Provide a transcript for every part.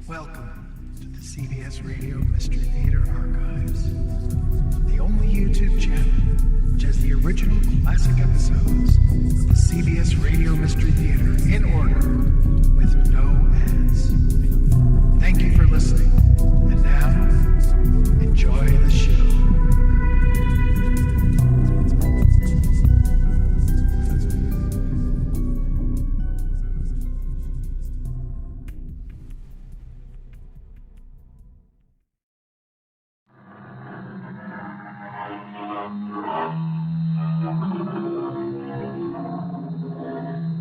Welcome to the CBS Radio Mystery Theater Archives, the only YouTube channel which has the original classic episodes of the CBS Radio Mystery Theater in order with no ads. Thank you for listening, and now, enjoy the show.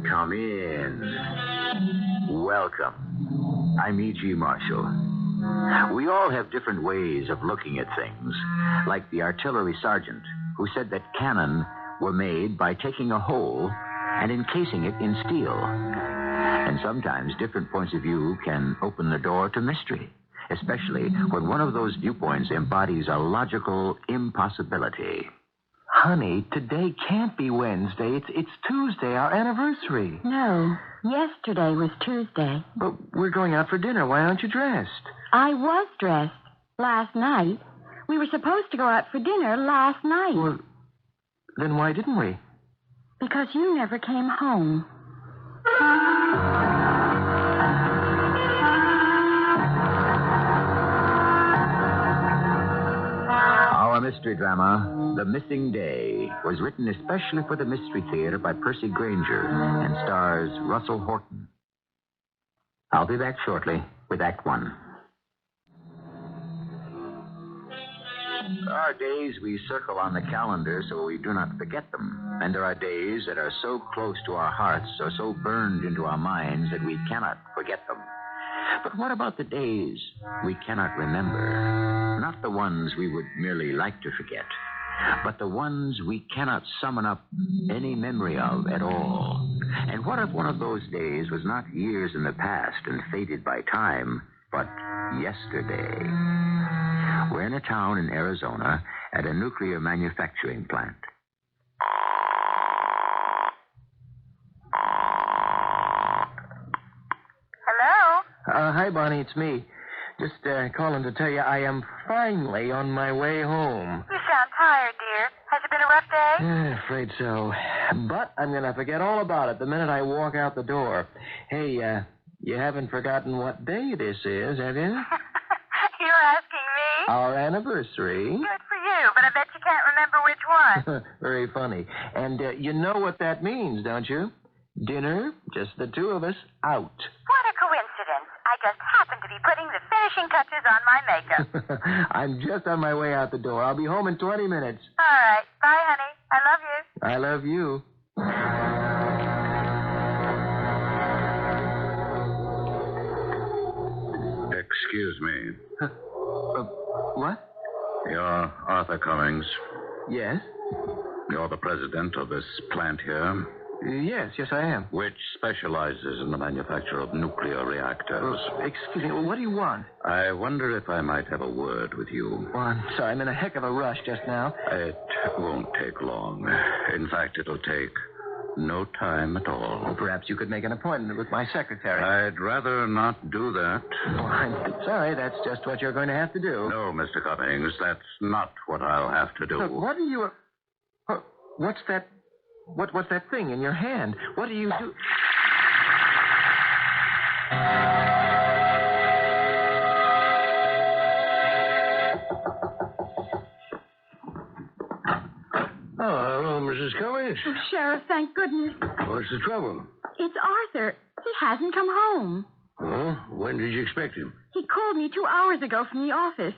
Come in. Welcome. I'm E.G. Marshall. We all have different ways of looking at things, like the artillery sergeant who said that cannon were made by taking a hole and encasing it in steel. And sometimes different points of view can open the door to mystery, especially when one of those viewpoints embodies a logical impossibility. Honey, today can't be Wednesday. It's Tuesday, our anniversary. No, yesterday was Tuesday. But we're going out for dinner. Why aren't you dressed? I was dressed last night. We were supposed to go out for dinner last night. Well, then why didn't we? Because you never came home. Our mystery drama, The Missing Day, was written especially for the Mystery Theater by Percy Grainger and stars Russell Horton. I'll be back shortly with Act One. There are days we circle on the calendar so we do not forget them. And there are days that are so close to our hearts or so burned into our minds that we cannot forget them. But what about the days we cannot remember? Not the ones we would merely like to forget, but the ones we cannot summon up any memory of at all. And what if one of those days was not years in the past and faded by time, but yesterday? We're in a town in Arizona at a nuclear manufacturing plant. Hi, Bonnie, it's me. Just calling to tell you I am finally on my way home. You sound tired, dear. Has it been a rough day? Afraid so. But I'm going to forget all about it the minute I walk out the door. Hey, you haven't forgotten what day this is, have you? You're asking me? Our anniversary. Good for you, but I bet you can't remember which one. Very funny. And you know what that means, don't you? Dinner, just the two of us, out. What a coincidence. I just happened to be putting the finishing touches on my makeup. I'm just on my way out the door. I'll be home in 20 minutes. All right. Bye, honey. I love you. I love you. Excuse me. What? You're Arthur Cummings. Yes? You're the president of this plant here, Yes, I am. which specializes in the manufacture of nuclear reactors. Excuse me, what do you want? I wonder if I might have a word with you. Oh, I'm sorry, I'm in a heck of a rush just now. It won't take long. In fact, it'll take no time at all. Well, perhaps you could make an appointment with my secretary. I'd rather not do that. Oh, I'm sorry, that's just what you're going to have to do. No, Mr. Cummings, that's not what I'll have to do. Look, what are you... What's that... What's that thing in your hand? What do you do? Oh, hello, Mrs. Cummings. Oh, Sheriff, thank goodness. What's the trouble? It's Arthur. He hasn't come home. Oh, when did you expect him? He called me 2 hours ago from the office.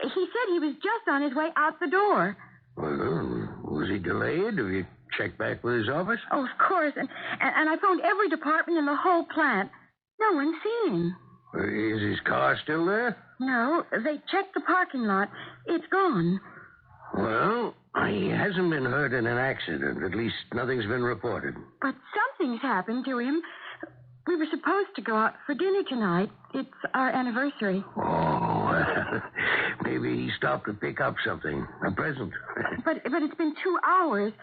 He said he was just on his way out the door. Well, was he delayed? Have you checked back with his office? Oh, of course. And I phoned every department in the whole plant. No one's seen him. Is his car still there? No, they checked the parking lot. It's gone. Well, he hasn't been hurt in an accident. At least nothing's been reported. But something's happened to him. We were supposed to go out for dinner tonight. It's our anniversary. Oh, maybe he stopped to pick up something. A present. But it's been 2 hours.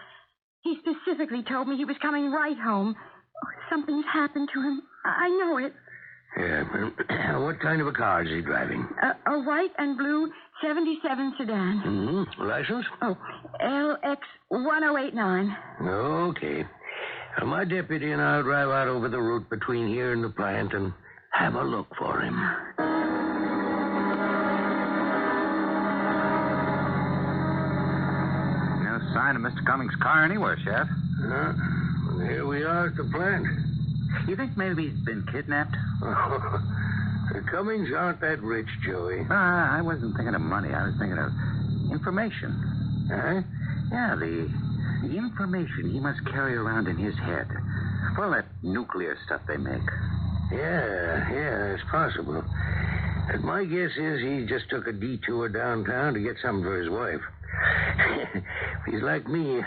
He specifically told me he was coming right home. Oh, something's happened to him. I know it. Yeah. What kind of a car is he driving? A white and blue 77 sedan. Mm-hmm. License? Oh, LX 1089. Okay. My deputy and I'll drive out over the route between here and the plant and have a look for him. No sign of Mr. Cummings' car anywhere, Sheriff. Well, here we are at the plant. You think maybe he's been kidnapped? The Cummings aren't that rich, Joey. I wasn't thinking of money. I was thinking of information. Huh? Yeah, the information he must carry around in his head. Well, that nuclear stuff they make. Yeah, it's possible. And my guess is he just took a detour downtown to get something for his wife. If he's like me,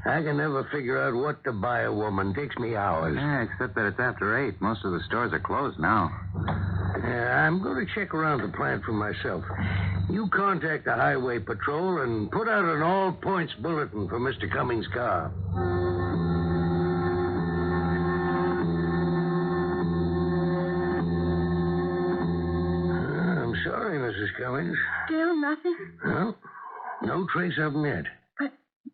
I can never figure out what to buy a woman. Takes me hours. Yeah, except that it's after 8. Most of the stores are closed now. I'm going to check around the plant for myself. You contact the highway patrol and put out an all-points bulletin for Mr. Cummings' car. I'm sorry, Mrs. Cummings. Still nothing? No trace of him yet.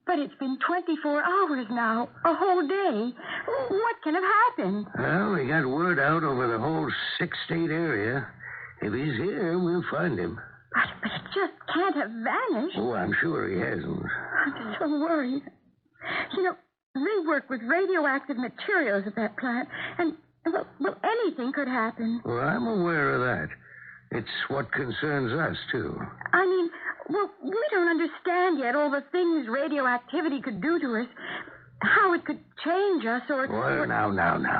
But it's been 24 hours now. A whole day. What can have happened? Well, we got word out over the whole 6-state area. If he's here, we'll find him. But it just can't have vanished. Oh, I'm sure he hasn't. I'm so worried. You know, they work with radioactive materials at that plant, and, well, anything could happen. Well, I'm aware of that. It's what concerns us, too. I mean, well, we don't understand yet all the things radioactivity could do to us. How it could change us or... Well, now.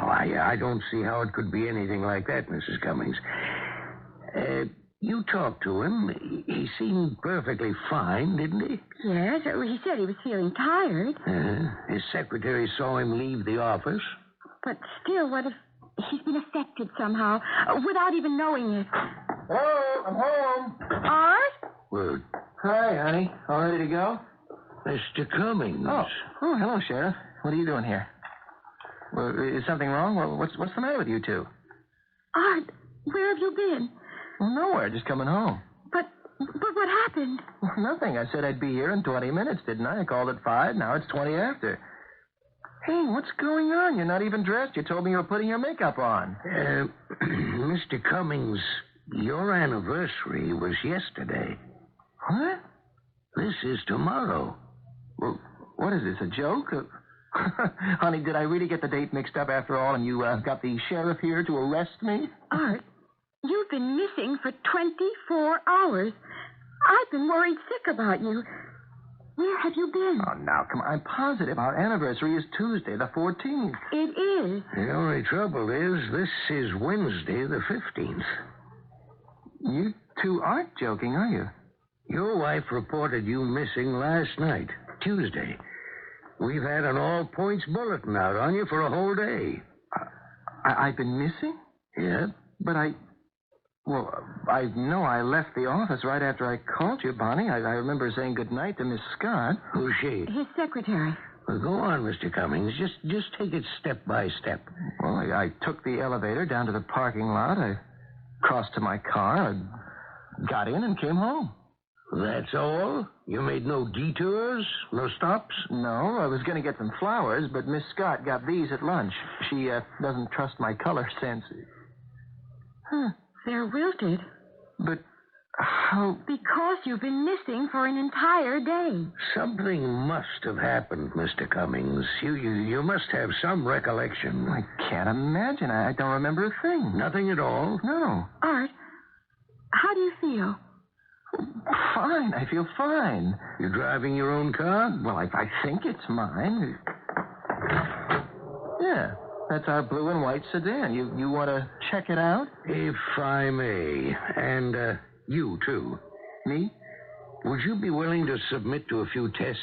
I don't see how it could be anything like that, Mrs. Cummings. You talked to him. He seemed perfectly fine, didn't he? Yes, he said he was feeling tired. His secretary saw him leave the office. But still, what if he's been affected somehow, without even knowing it? Hello, I'm home. Art? Well, Hi, honey. All ready to go? Mr. Cummings. Oh, hello, Sheriff. What are you doing here? Well, is something wrong? Well, what's the matter with you two? Art, where have you been? Well, nowhere. Just coming home. But what happened? Well, nothing. I said I'd be here in 20 minutes, didn't I? I called at 5. Now it's 20 after. Hey, what's going on? You're not even dressed. You told me you were putting your makeup on. Mr. Cummings, your anniversary was yesterday. What? This is tomorrow. Well, what is this, a joke? Honey, did I really get the date mixed up after all, and you got the sheriff here to arrest me? Art, you've been missing for 24 hours. I've been worried sick about you. Where have you been? Oh, now, come on. I'm positive our anniversary is Tuesday, the 14th. It is. The only trouble is this is Wednesday, the 15th. You two aren't joking, are you? Your wife reported you missing last night, Tuesday. We've had an all-points bulletin out on you for a whole day. I've been missing? Yeah? But I know I left the office right after I called you, Bonnie. I remember saying goodnight to Miss Scott. Who's she? His secretary. Well, go on, Mr. Cummings. Just take it step by step. Well, I took the elevator down to the parking lot. I crossed to my car. I got in and came home. That's all? You made no detours? No stops? No, I was going to get some flowers, but Miss Scott got these at lunch. She doesn't trust my color sense. They're wilted. But how... Because you've been missing for an entire day. Something must have happened, Mr. Cummings. You must have some recollection. I can't imagine. I don't remember a thing. Nothing at all? No. Art, how do you feel? Fine. I feel fine. You driving your own car? Well, I think it's mine. Yeah, that's our blue and white sedan. You want to check it out? If I may. And you, too. Me? Would you be willing to submit to a few tests?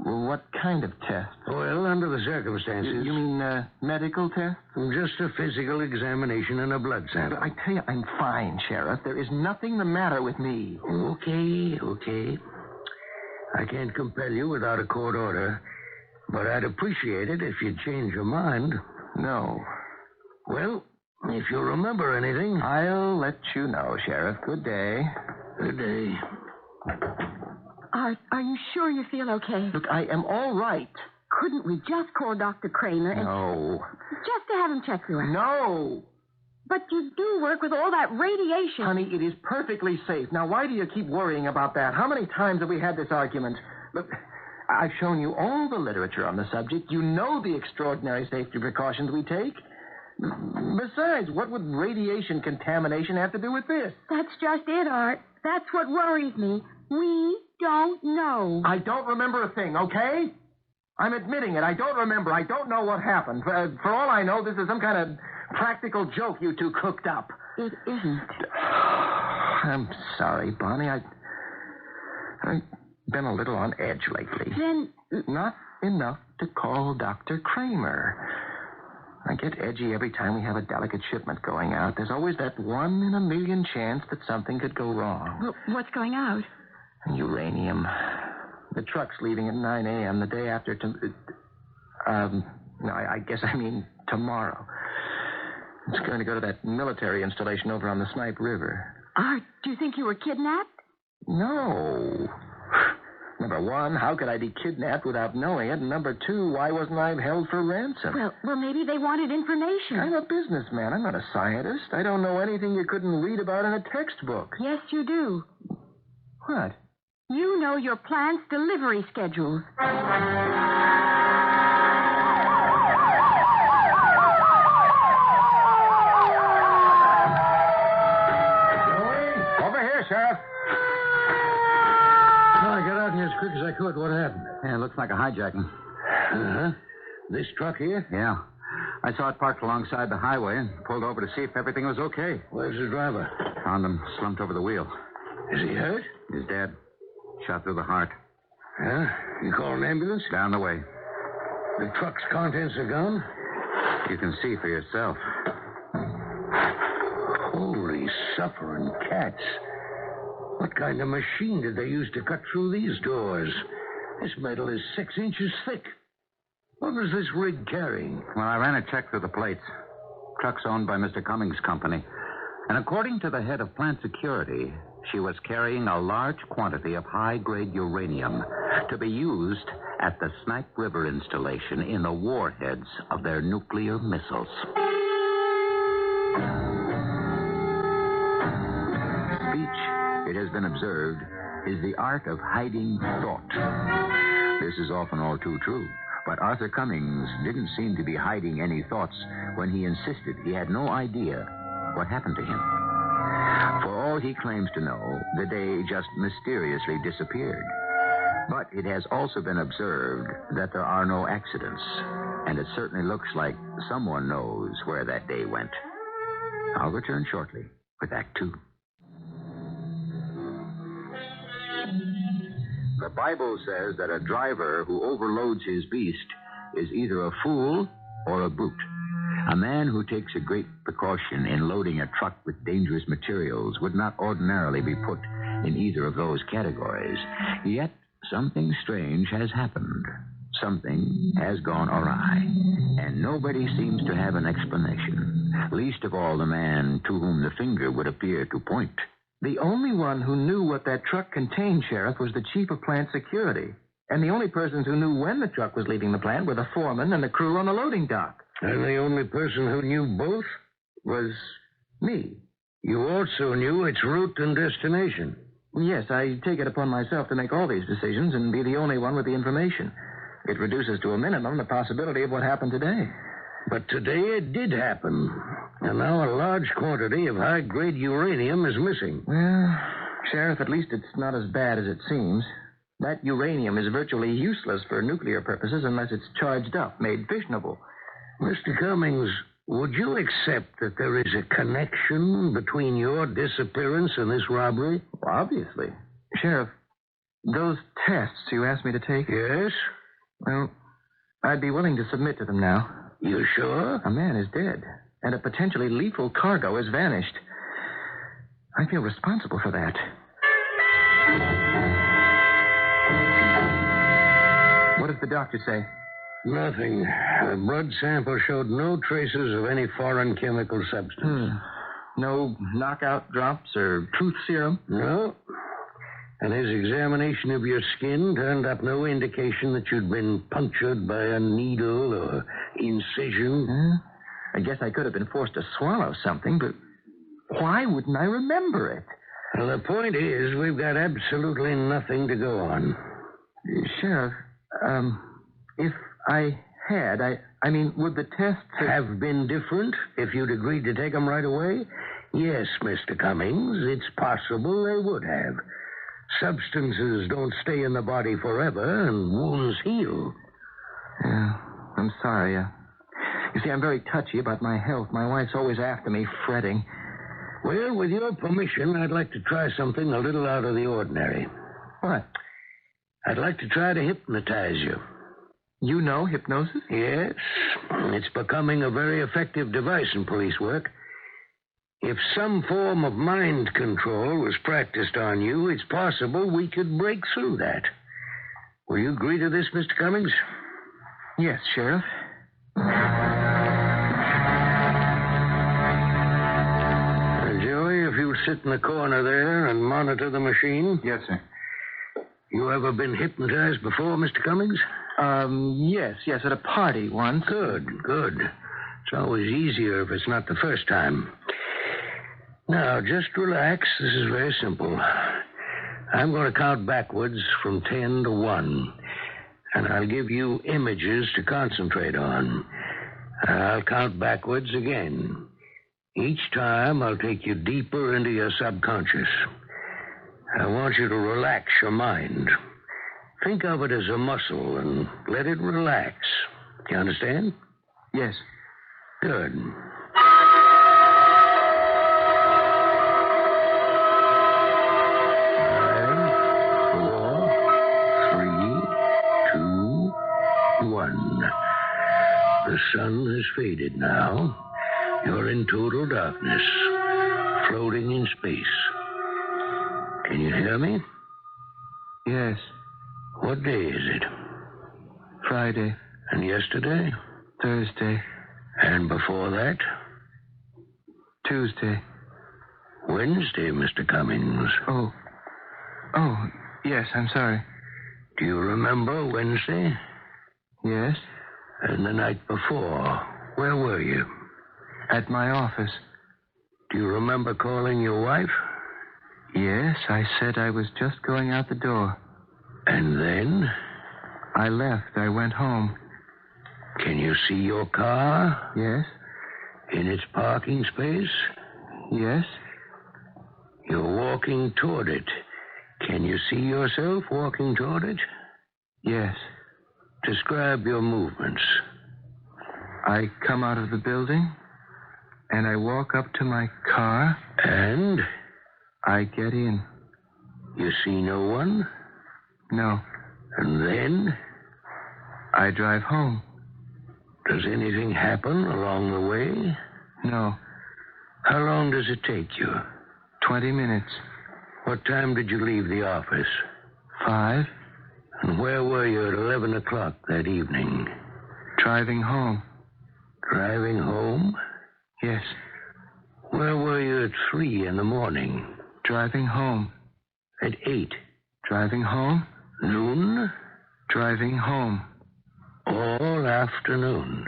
Well, what kind of test? Well, under the circumstances. You mean medical test? Just a physical examination and a blood sample. I tell you, I'm fine, Sheriff. There is nothing the matter with me. Okay. I can't compel you without a court order, but I'd appreciate it if you'd change your mind. No. Well, If you remember anything. I'll let you know, Sheriff. Good day. Good day. Are you sure you feel okay? Look, I am all right. Couldn't we just call Dr. Kramer and... No. Just to have him check you out? No. But you do work with all that radiation. Honey, it is perfectly safe. Now, why do you keep worrying about that? How many times have we had this argument? Look, I've shown you all the literature on the subject. You know the extraordinary safety precautions we take. Besides, what would radiation contamination have to do with this? That's just it, Art. That's what worries me. We don't know. I don't remember a thing, okay? I'm admitting it. I don't remember. I don't know what happened. For all I know, this is some kind of practical joke you two cooked up. It isn't. I'm sorry, Bonnie. I've been a little on edge lately. Then... Not enough to call Dr. Kramer. I get edgy every time we have a delicate shipment going out. There's always that 1 in a million chance that something could go wrong. Well, what's going out? Uranium. The truck's leaving at 9 a.m. the day after I guess I mean tomorrow. It's going to go to that military installation over on the Snipe River. Art, do you think you were kidnapped? No. Number one, how could I be kidnapped without knowing it? And number two, why wasn't I held for ransom? Well, maybe they wanted information. I'm a businessman. I'm not a scientist. I don't know anything you couldn't read about in a textbook. Yes, you do. What? You know your plant's delivery schedules. Over here, Sheriff. I got out here as quick as I could. What happened? Yeah, it looks like a hijacking. Uh-huh. This truck here? Yeah. I saw it parked alongside the highway and pulled over to see if everything was okay. Where's the driver? Found him slumped over the wheel. Is he hurt? He's dead. Shot through the heart. Huh? You call an ambulance? Down the way. The truck's contents are gone? You can see for yourself. Holy suffering cats. What kind of machine did they use to cut through these doors? This metal is 6 inches thick. What was this rig carrying? Well, I ran a check through the plates. Truck's owned by Mr. Cummings' company. And according to the head of plant security, she was carrying a large quantity of high-grade uranium to be used at the Snipe River installation in the warheads of their nuclear missiles. Speech, it has been observed, is the art of hiding thought. This is often all too true. But Arthur Cummings didn't seem to be hiding any thoughts when he insisted he had no idea what happened to him. For all he claims to know, the day just mysteriously disappeared. But it has also been observed that there are no accidents, and it certainly looks like someone knows where that day went. I'll return shortly with Act Two. The Bible says that a driver who overloads his beast is either a fool or a brute. A man who takes a great precaution in loading a truck with dangerous materials would not ordinarily be put in either of those categories. Yet, something strange has happened. Something has gone awry. And nobody seems to have an explanation. Least of all the man to whom the finger would appear to point. The only one who knew what that truck contained, Sheriff, was the chief of plant security. And the only persons who knew when the truck was leaving the plant were the foreman and the crew on the loading dock. And the only person who knew both? Was me. You also knew its route and destination. Yes, I take it upon myself to make all these decisions and be the only one with the information. It reduces to a minimum the possibility of what happened today. But today it did happen. And now a large quantity of high-grade uranium is missing. Well, Sheriff, at least it's not as bad as it seems. That uranium is virtually useless for nuclear purposes unless it's charged up, made fissionable. Mr. Cummings, would you accept that there is a connection between your disappearance and this robbery? Well, obviously. Sheriff, those tests you asked me to take... Yes? Well, I'd be willing to submit to them now. You sure? A man is dead, and a potentially lethal cargo has vanished. I feel responsible for that. What does the doctor say? Nothing. The blood sample showed no traces of any foreign chemical substance. No knockout drops or truth serum? No. And his examination of your skin turned up no indication that you'd been punctured by a needle or incision. I guess I could have been forced to swallow something, but why wouldn't I remember it? Well, the point is, we've got absolutely nothing to go on. Sheriff, if I had, I mean, would the tests have been different if you'd agreed to take them right away? Yes, Mr. Cummings, it's possible they would have. Substances don't stay in the body forever, and wounds heal. Yeah, I'm sorry. You see, I'm very touchy about my health. My wife's always after me, fretting. Well, with your permission, I'd like to try something a little out of the ordinary. What? I'd like to try to hypnotize you. You know hypnosis? Yes. It's becoming a very effective device in police work. If some form of mind control was practiced on you, it's possible we could break through that. Will you agree to this, Mr. Cummings? Yes, Sheriff. Joey, if you'll sit in the corner there and monitor the machine. Yes, sir. You ever been hypnotized before, Mr. Cummings? Yes, at a party once. Good. It's always easier if it's not the first time. Now, just relax. This is very simple. I'm going to count backwards from 10 to 1, and I'll give you images to concentrate on. I'll count backwards again. Each time, I'll take you deeper into your subconscious. I want you to relax your mind. Think of it as a muscle and let it relax. You understand? Yes. Good. 1. The sun has faded now. You're in total darkness, floating in space. Can you hear me? Yes. What day is it? Friday. And yesterday? Thursday. And before that? Tuesday. Wednesday, Mr. Cummings. Oh, yes, I'm sorry. Do you remember Wednesday? Yes. And the night before, where were you? At my office. Do you remember calling your wife? Yes, I said I was just going out the door. And then? I left. I went home. Can you see your car? Yes. In its parking space? Yes. You're walking toward it. Can you see yourself walking toward it? Yes. Describe your movements. I come out of the building, and I walk up to my car. And? I get in. You see no one? No. And then? I drive home. Does anything happen along the way? No. How long does it take you? 20 minutes. What time did you leave the office? 5. And where were you at 11 o'clock that evening? Driving home. Driving home? Yes. Where were you at 3 in the morning? Driving home. At 8? Driving home. Noon? Driving home. All afternoon?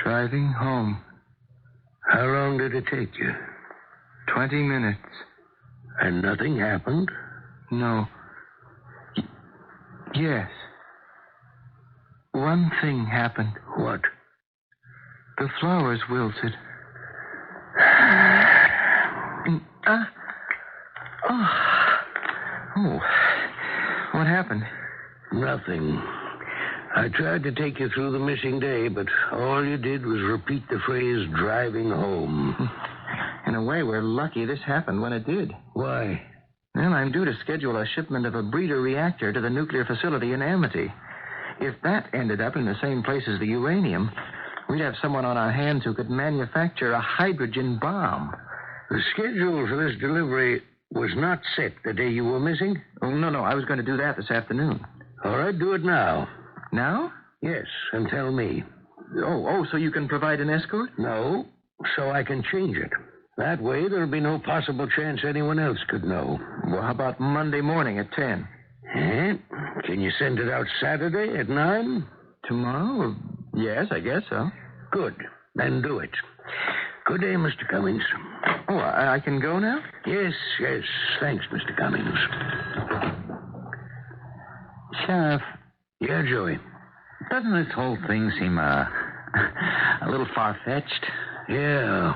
Driving home. How long did it take you? 20 minutes. And nothing happened? No. Yes. One thing happened. What? The flowers wilted. What happened? Nothing. I tried to take you through the missing day, but all you did was repeat the phrase driving home. In a way, we're lucky this happened when it did. Why? Well, I'm due to schedule a shipment of a breeder reactor to the nuclear facility in Amity. If that ended up in the same place as the uranium, we'd have someone on our hands who could manufacture a hydrogen bomb. The schedule for this delivery was not set the day you were missing? Oh, no, I was going to do that this afternoon. All right, do it now. Now? Yes, and tell me. Oh, so you can provide an escort? No, so I can change it. That way, there'll be no possible chance anyone else could know. Well, how about Monday morning at 10? Can you send it out Saturday at 9? Tomorrow? Well, yes, I guess so. Good. Then do it. Good day, Mr. Cummings. Oh, I can go now? Yes. Thanks, Mr. Cummings. Sheriff, Yeah, Joey. doesn't this whole thing seem a little far-fetched? Yeah.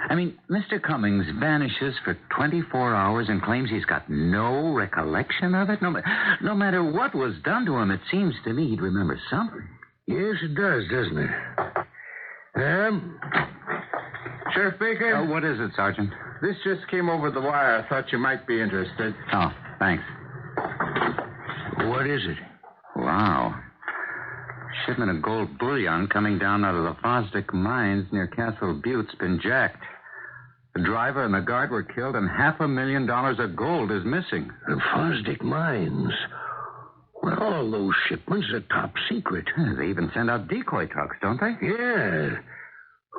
I mean, Mr. Cummings vanishes for 24 hours and claims he's got no recollection of it. No matter what was done to him, it seems to me he'd remember something. Yes, it does, doesn't it? Sheriff Baker? What is it, Sergeant? This just came over the wire. I thought you might be interested. Oh, thanks. What is it? Wow. Shipment of gold bullion coming down out of the Fosdick mines near Castle Butte's been jacked. The driver and the guard were killed, and $500,000 of gold is missing. The Fosdick mines. Well, all those shipments are top secret. They even send out decoy trucks, don't they? Yeah.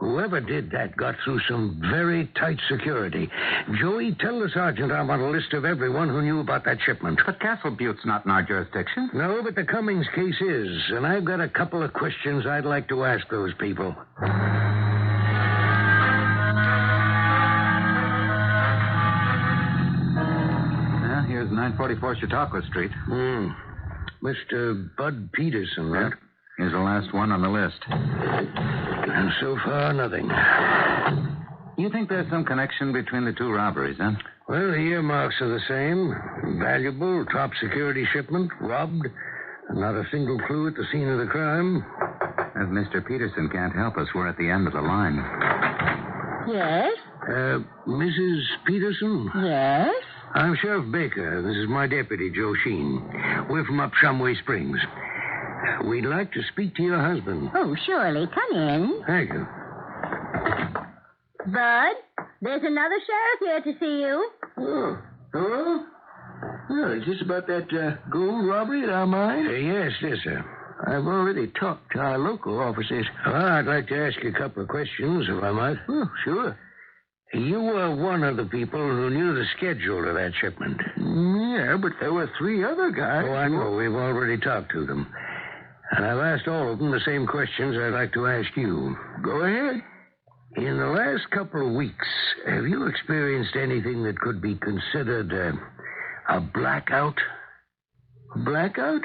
Whoever did that got through some very tight security. Joey, tell the sergeant I want a list of everyone who knew about that shipment. But Castle Butte's not in our jurisdiction. No, but the Cummings case is, and I've got a couple of questions I'd like to ask those people. Well, here's 944 Chautauqua Street. Mr. Bud Peterson, right? Here's the last one on the list. And so far, nothing. You think there's some connection between the two robberies, huh? Well, the earmarks are the same. Valuable, top security shipment, robbed, and not a single clue at the scene of the crime. If Mr. Peterson can't help us, we're at the end of the line. Yes? Mrs. Peterson? Yes? I'm Sheriff Baker. This is my deputy, Joe Sheen. We're from up Shumway Springs. We'd like to speak to your husband. Oh, surely. Come in. Thank you. Bud, there's another sheriff here to see you. Oh, hello? Well, is this about that gold robbery at our mine? Yes, sir. I've already talked to our local officers. Well, I'd like to ask you a couple of questions, if I might. Oh, sure. You were one of the people who knew the schedule of that shipment. Yeah, but there were 3 other guys. Oh, I know. We've already talked to them. And I've asked all of them the same questions I'd like to ask you. Go ahead. In the last couple of weeks, have you experienced anything that could be considered a blackout? Blackout?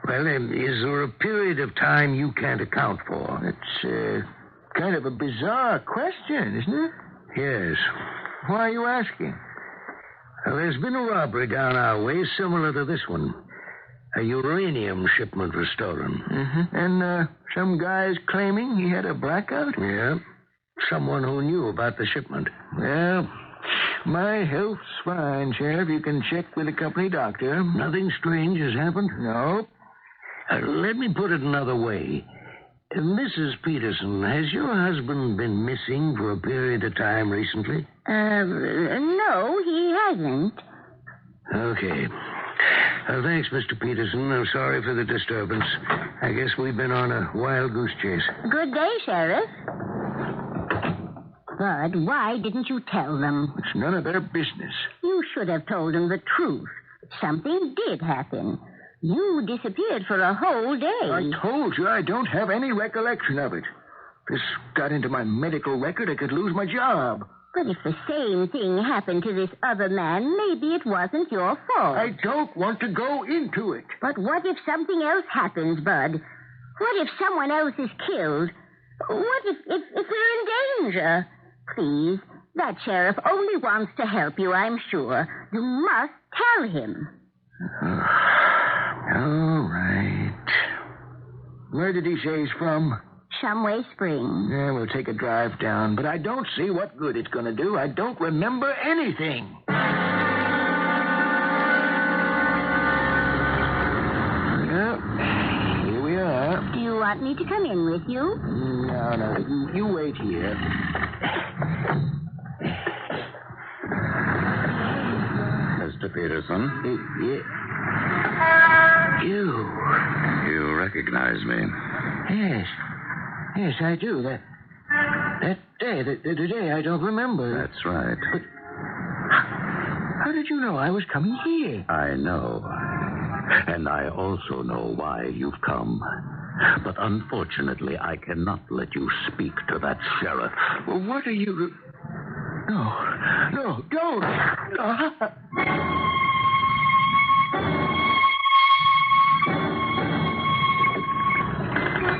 Well, is there a period of time you can't account for? It's kind of a bizarre question, isn't it? Yes. Why are you asking? Well, there's been a robbery down our way similar to this one. A uranium shipment was stolen. Mm-hmm. And some guy's claiming he had a blackout? Yeah. Someone who knew about the shipment. Well, my health's fine, Sheriff. You can check with the company doctor. Nothing strange has happened? No. Let me put it another way. Mrs. Peterson, has your husband been missing for a period of time recently? No, he hasn't. Okay. Thanks, Mr. Peterson. I'm sorry for the disturbance. I guess we've been on a wild goose chase. Good day, Sheriff. Bud, why didn't you tell them? It's none of their business. You should have told them the truth. Something did happen. You disappeared for a whole day. I told you I don't have any recollection of it. If this got into my medical record, I could lose my job. But if the same thing happened to this other man, maybe it wasn't your fault. I don't want to go into it. But what if something else happens, Bud? What if someone else is killed? What if we're in danger? Please, that sheriff only wants to help you, I'm sure. You must tell him. All right. Where did he say he's from? Shumway Springs. Yeah, we'll take a drive down, but I don't see what good it's going to do. I don't remember anything. Well, here we are. Do you want me to come in with you? No. You wait here. Mr. Peterson? You. You recognize me. Yes. Yes, I do. That day, the day I don't remember. That's right. But how did you know I was coming here? I know. And I also know why you've come. But unfortunately, I cannot let you speak to that sheriff. Well, what are you... No, don't.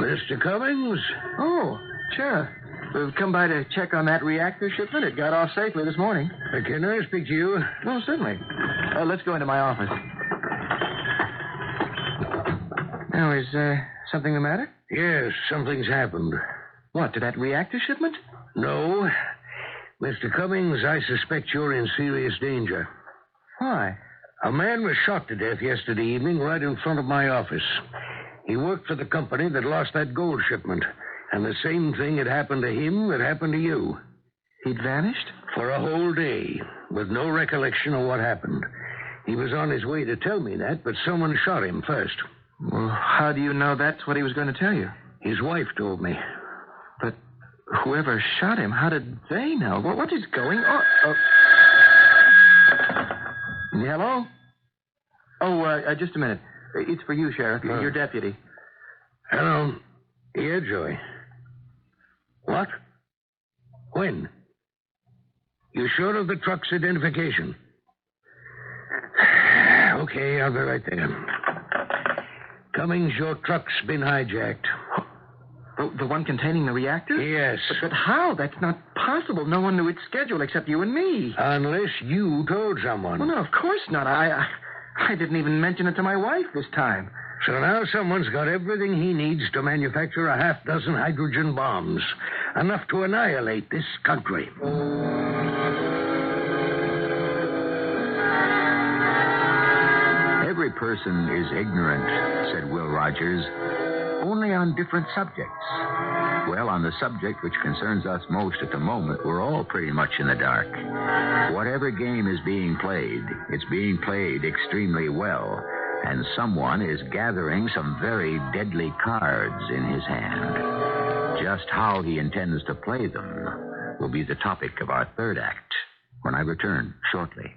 Mr. Cummings? Oh, Sheriff. We've come by to check on that reactor shipment. It got off safely this morning. Can I speak to you? Oh, certainly. Let's go into my office. Now, is something the matter? Yes, something's happened. What, to that reactor shipment? No. Mr. Cummings, I suspect you're in serious danger. Why? A man was shot to death yesterday evening right in front of my office. He worked for the company that lost that gold shipment. And the same thing had happened to him that happened to you. He'd vanished? For a whole day, with no recollection of what happened. He was on his way to tell me that, but someone shot him first. Well, how do you know that's what he was going to tell you? His wife told me. But whoever shot him, how did they know? What is going on? Hello? Oh, just a minute. It's for you, Sheriff. Your deputy. Hello. Yeah, Joey. What? When? You sure of the truck's identification? Okay, I'll be right there. Cummings, your truck's been hijacked. The one containing the reactor? Yes. But how? That's not possible. No one knew its schedule except you and me. Unless you told someone. Well, no, of course not. I didn't even mention it to my wife this time. So now someone's got everything he needs to manufacture a half-dozen hydrogen bombs. Enough to annihilate this country. Every person is ignorant, said Will Rogers, only on different subjects. Well, on the subject which concerns us most at the moment, we're all pretty much in the dark. Whatever game is being played, it's being played extremely well. And someone is gathering some very deadly cards in his hand. Just how he intends to play them will be the topic of our third act when I return shortly.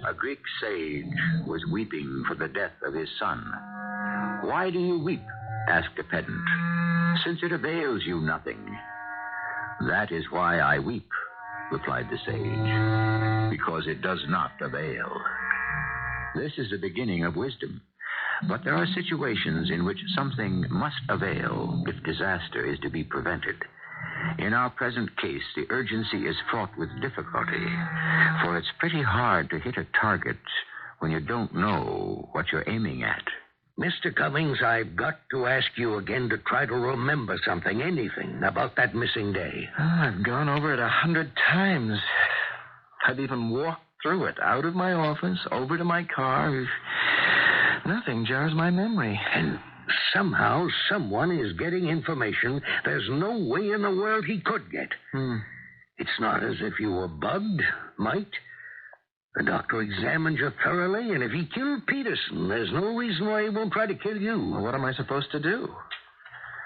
A Greek sage was weeping for the death of his son. "Why do you weep?" asked a pedant. "Since it avails you nothing." "That is why I weep," replied the sage, "because it does not avail." This is the beginning of wisdom. But there are situations in which something must avail if disaster is to be prevented. In our present case, the urgency is fraught with difficulty, for it's pretty hard to hit a target when you don't know what you're aiming at. Mr. Cummings, I've got to ask you again to try to remember something, anything, about that missing day. I've gone over it 100 times. I've even walked through it, out of my office, over to my car. Nothing jars my memory. And somehow someone is getting information there's no way in the world he could get. It's not as if you were bugged, might. The doctor examined you thoroughly, and if he killed Peterson, there's no reason why he won't try to kill you. Well, what am I supposed to do?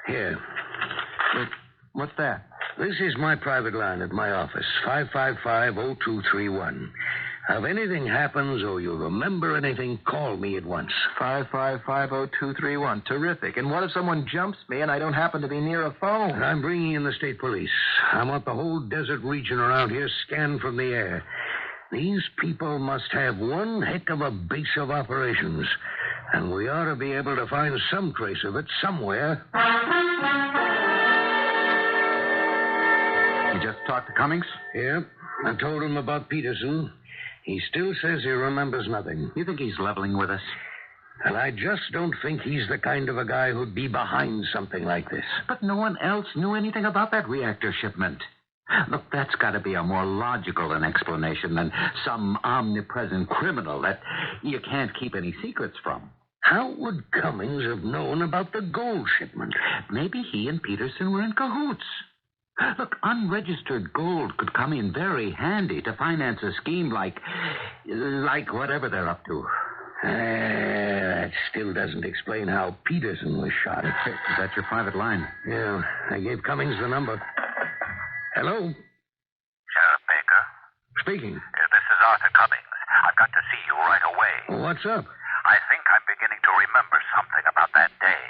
Here. What's that? This is my private line at my office, 555-0231. If anything happens or you remember anything, call me at once. 555-0231. Terrific. And what if someone jumps me and I don't happen to be near a phone? I'm bringing in the state police. I want the whole desert region around here scanned from the air. These people must have one heck of a base of operations, and we ought to be able to find some trace of it somewhere. You just talked to Cummings? Yeah, I told him about Peterson. He still says he remembers nothing. You think he's leveling with us? And I just don't think he's the kind of a guy who'd be behind something like this. But no one else knew anything about that reactor shipment. Look, that's got to be a more logical an explanation than some omnipresent criminal that you can't keep any secrets from. How would Cummings have known about the gold shipment? Maybe he and Peterson were in cahoots. Look, unregistered gold could come in very handy to finance a scheme like whatever they're up to. That still doesn't explain how Peterson was shot. Is that your private line? Yeah, I gave Cummings the number. Hello? Sheriff Baker? Speaking. This is Arthur Cummings. I've got to see you right away. What's up? I think I'm beginning to remember something about that day.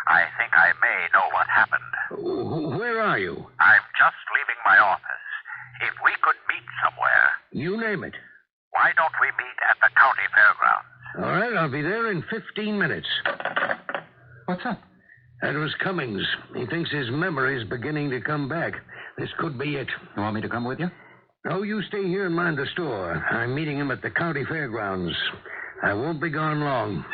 I think I may know what happened. Where are you? I'm just leaving my office. If we could meet somewhere. You name it. Why don't we meet at the county fairgrounds? All right, I'll be there in 15 minutes. What's up? That was Cummings. He thinks his memory's beginning to come back. This could be it. You want me to come with you? No, you stay here and mind the store. I'm meeting him at the county fairgrounds. I won't be gone long.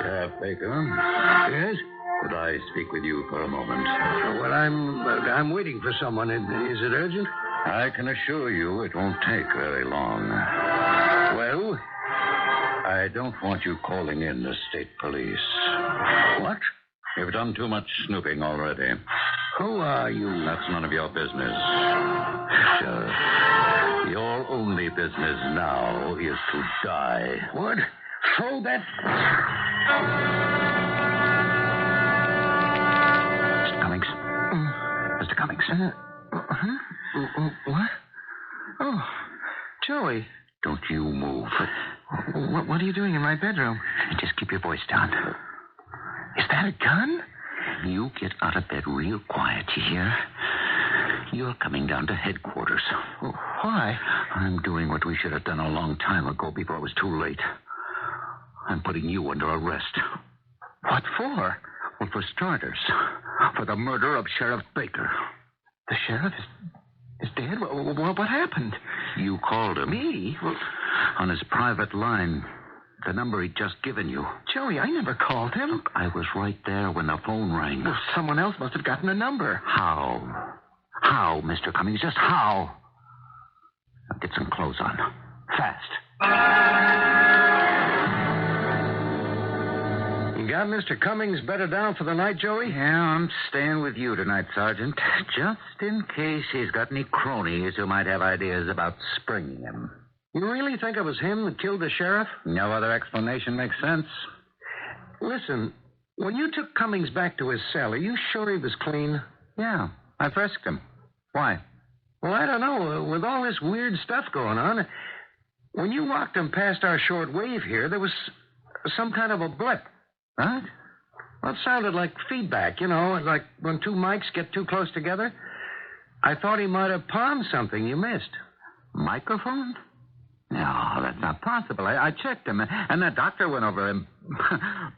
Sheriff Baker? Yes? Could I speak with you for a moment? Well, I'm waiting for someone. Is it urgent? I can assure you it won't take very long. Well? I don't want you calling in the state police. What? You've done too much snooping already. Who are you? That's none of your business. Sheriff, your only business now is to die. What? Throw that... Mr. Cummings. Mr. Cummings. What? Oh, Joey. Don't you move. What are you doing in my bedroom? Just keep your voice down. Is that a gun? You get out of bed real quiet, you hear? You're coming down to headquarters. Why? I'm doing what we should have done a long time ago before it was too late. I'm putting you under arrest. What for? Well, for starters, for the murder of Sheriff Baker. The sheriff is dead? What happened? You called him. Me? Well, on his private line. The number he'd just given you. Joey, I never called him. Look, I was right there when the phone rang. Well, someone else must have gotten a number. How? How, Mr. Cummings? Just how? Now get some clothes on. Fast. You got Mr. Cummings better down for the night, Joey? Yeah, I'm staying with you tonight, Sergeant. Just in case he's got any cronies who might have ideas about springing him. You really think it was him that killed the sheriff? No other explanation makes sense. Listen, when you took Cummings back to his cell, are you sure he was clean? Yeah, I frisked him. Why? Well, I don't know. With all this weird stuff going on, when you walked him past our short wave here, there was some kind of a blip. What? Well, it sounded like feedback, like when two mics get too close together. I thought he might have pawned something you missed. Microphone? No, that's not possible. I checked him, and that doctor went over him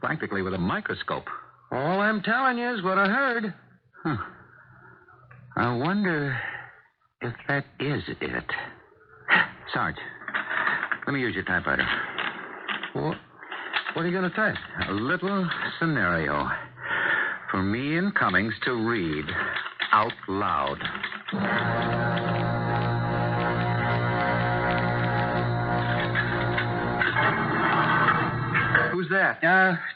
practically with a microscope. All I'm telling you is what I heard. Huh. I wonder if that is it. Sarge, let me use your typewriter. What are you going to type? A little scenario for me and Cummings to read out loud. Who's that?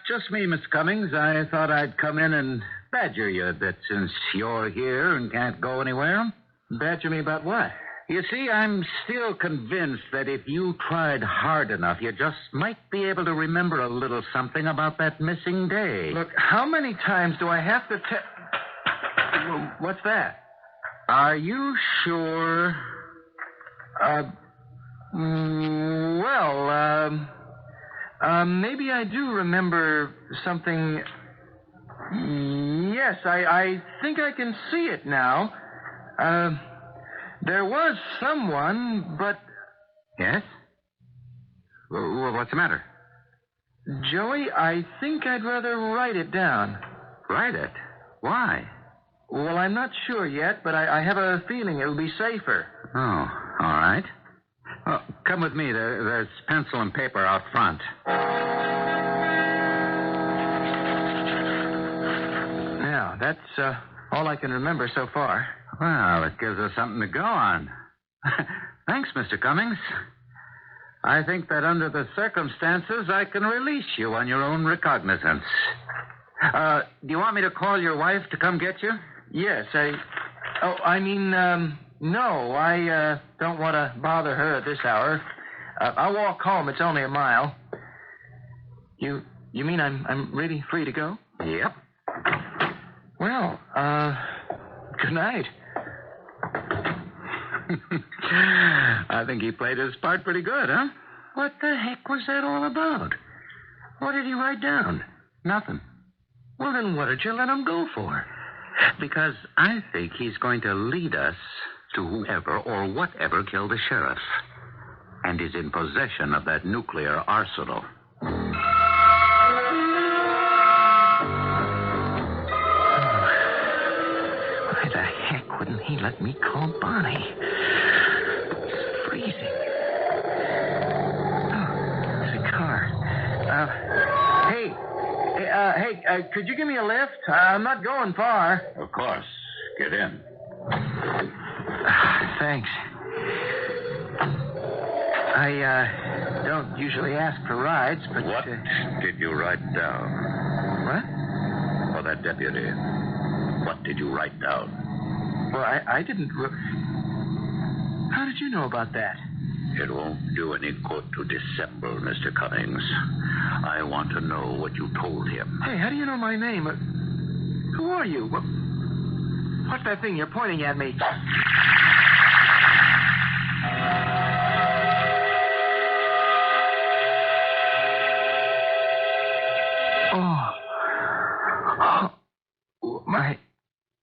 Just me, Miss Cummings. I thought I'd come in and badger you a bit since you're here and can't go anywhere. Badger me about what? You see, I'm still convinced that if you tried hard enough, you just might be able to remember a little something about that missing day. Look, how many times do I have to tell... What's that? Are you sure? Maybe I do remember something. Yes, I think I can see it now. There was someone, but... Yes? Well, what's the matter? Joey, I think I'd rather write it down. Write it? Why? Well, I'm not sure yet, but I have a feeling it'll be safer. Oh, all right. Well, come with me. There's pencil and paper out front. Now, that's all I can remember so far. Well, it gives us something to go on. Thanks, Mr. Cummings. I think that under the circumstances, I can release you on your own recognizance. Do you want me to call your wife to come get you? Yes, no, I don't want to bother her at this hour. I'll walk home. It's only a mile. You mean I'm really free to go? Yep. Well, good night. I think he played his part pretty good, huh? What the heck was that all about? What did he write down? Nothing. Well, then what did you let him go for? Because I think he's going to lead us to whoever or whatever killed the sheriff and is in possession of that nuclear arsenal. Why the heck wouldn't he let me call Bonnie? It's freezing. Oh, there's a car. Hey, could you give me a lift? I'm not going far. Of course. Get in. Thanks. I don't usually ask for rides, but... What did you write down? What? For that deputy. What did you write down? Well, I didn't... How did you know about that? It won't do any good to dissemble, Mr. Cummings. I want to know what you told him. Hey, how do you know my name? Who are you? What's that thing you're pointing at me?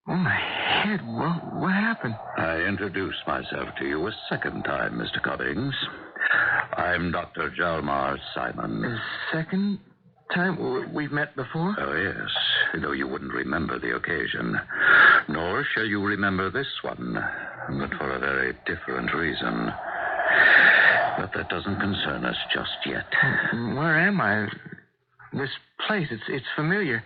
My head. What happened? I introduced myself to you a second time, Mr. Cummings. I'm Dr. Jalmar Simon. The second time? We've met before? Oh, yes, though you wouldn't remember the occasion. Nor shall you remember this one, but for a very different reason. But that doesn't concern us just yet. Where am I? This place, it's familiar.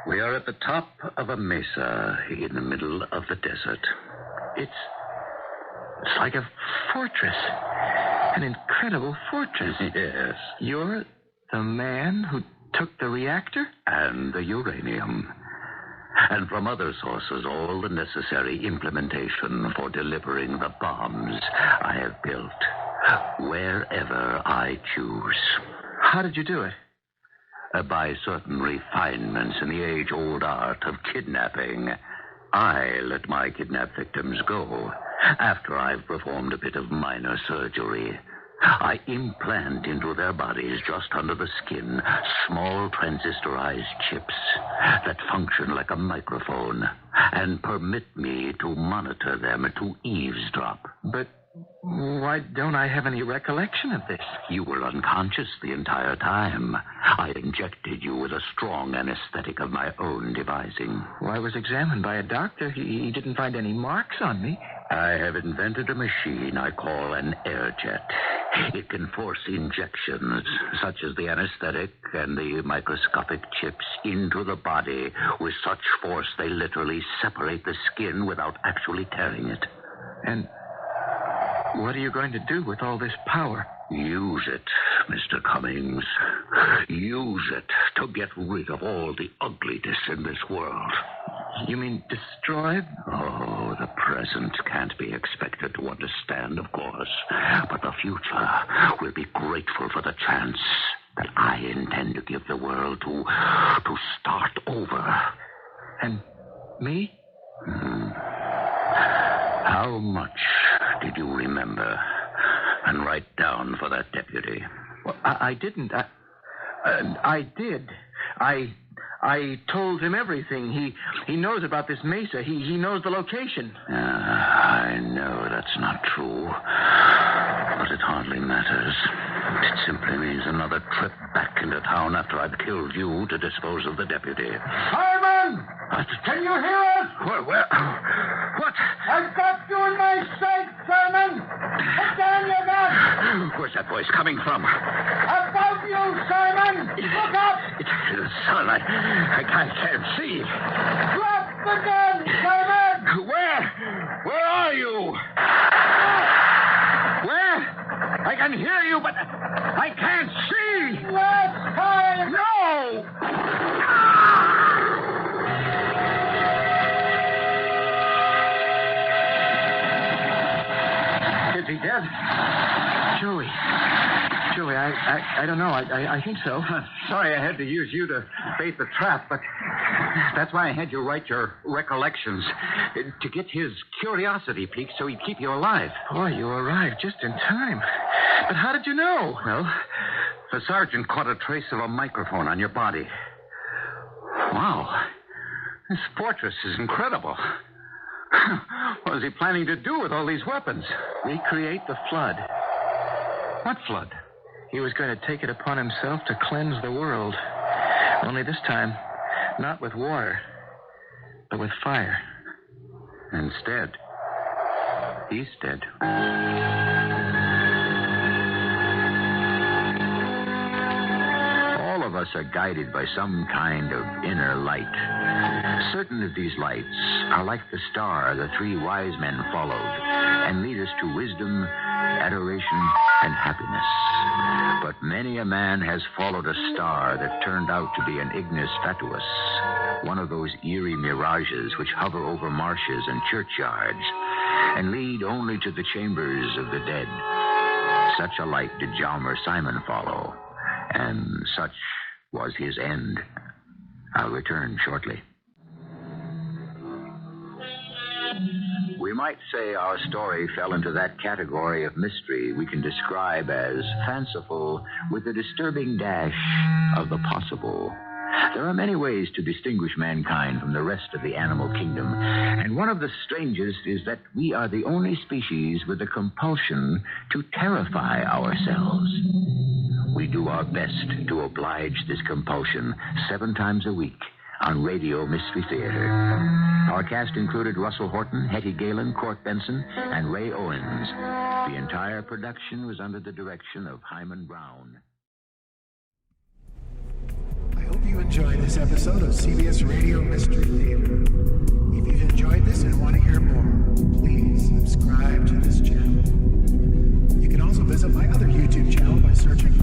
We are at the top of a mesa in the middle of the desert. It's like a fortress. An incredible fortress. Yes. You're the man who took the reactor? And the uranium. And from other sources, all the necessary implementation for delivering the bombs I have built wherever I choose. How did you do it? By certain refinements in the age-old art of kidnapping. I let my kidnapped victims go after I've performed a bit of minor surgery. I implant into their bodies, just under the skin, small transistorized chips that function like a microphone and permit me to monitor them, to eavesdrop. But why don't I have any recollection of this? You were unconscious the entire time. I injected you with a strong anesthetic of my own devising. Well, I was examined by a doctor. He didn't find any marks on me. I have invented a machine I call an air jet. It can force injections, such as the anesthetic and the microscopic chips, into the body with such force they literally separate the skin without actually tearing it. And what are you going to do with all this power? Use it, Mr. Cummings. Use it to get rid of all the ugliness in this world. You mean destroy it? Oh, the present can't be expected to understand, of course. But the future will be grateful for the chance that I intend to give the world to start over. And me? How much did you remember and write down for that deputy? Well, I didn't. I did. I told him everything. He knows about this mesa. He knows the location. I know that's not true. But it hardly matters. It simply means another trip back into town after I've killed you to dispose of the deputy. Simon! Can you hear us? Where? What? I've got you in my sight, Simon! Put down your gun! Where's that voice coming from? Above you, Simon! Look up! It's the sun. I can't see. Drop the gun, Simon! Where are you? Where? I can hear you, but I can't see. Last time! No! I don't know. I think so. Sorry I had to use you to bait the trap, but that's why I had you write your recollections. To get his curiosity piqued so he'd keep you alive. Boy, you arrived just in time. But how did you know? Well, the sergeant caught a trace of a microphone on your body. Wow. This fortress is incredible. What is he planning to do with all these weapons? Recreate the flood. What flood? He was going to take it upon himself to cleanse the world. Only this time, not with water, but with fire. Instead, he's dead. All of us are guided by some kind of inner light. Certain of these lights are like the star the three wise men followed and lead us to wisdom, adoration, and happiness. But many a man has followed a star that turned out to be an ignis fatuus, one of those eerie mirages which hover over marshes and churchyards and lead only to the chambers of the dead. Such a light did Jalmer Simon follow, and such was his end. I'll return shortly. We might say our story fell into that category of mystery we can describe as fanciful with a disturbing dash of the possible. There are many ways to distinguish mankind from the rest of the animal kingdom, and one of the strangest is that we are the only species with the compulsion to terrify ourselves. We do our best to oblige this compulsion 7 times a week on Radio Mystery Theater. Our cast included Russell Horton, Hetty Galen, Court Benson, and Ray Owens. The entire production was under the direction of Hyman Brown. I hope you enjoyed this episode of CBS Radio Mystery Theater. If you've enjoyed this and want to hear more, please subscribe to this channel. You can also visit my other YouTube channel by searching